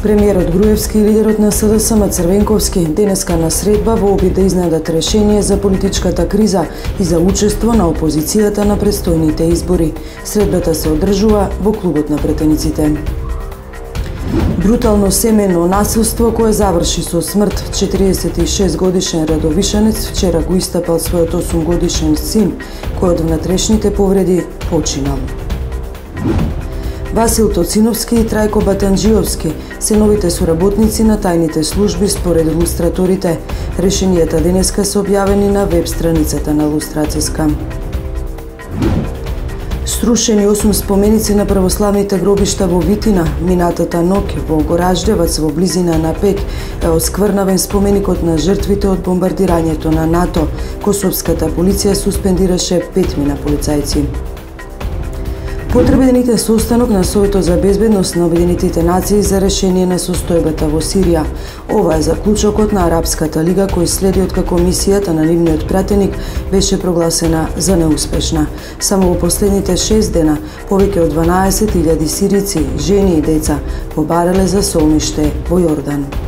Премиерот Груевски и лидерот на СДСМ Црвенковски денеска на средба во обид да изнедат решение за политичката криза и за учество на опозицијата на престојните избори. Средбата се одржува во клубот на претениците. Брутално семејно насилство кое заврши со смрт 46 годишен Радовишанец вчера го истапал својот 8 годишен син, кој од внатрешните повреди починал. Васил Тоциновски и Трајко Батанџиовски се новите соработници на тајните служби според лустраторите. Решенијата денеска се објавени на веб страницата на Лустрацијска. Срушени 8 споменици на православните гробишта во Витина минатата ноќ во Гораждевац во близина на Пеќ е оскврнавен споменикот на жртвите од бомбардирањето на НАТО. Косовската полиција суспендираше 5 полицајци. Потребените состанок на Советот за безбедност на Обединетите нации за решение на состојбата во Сирија. Ова е заклучокот на Арапската лига кој следи откако мисијата на нивниот пратеник беше прогласена за неуспешна. Само во последните 6 дена повеќе од 12.000 сирици, жени и деца побарале за соумиште во Јордан.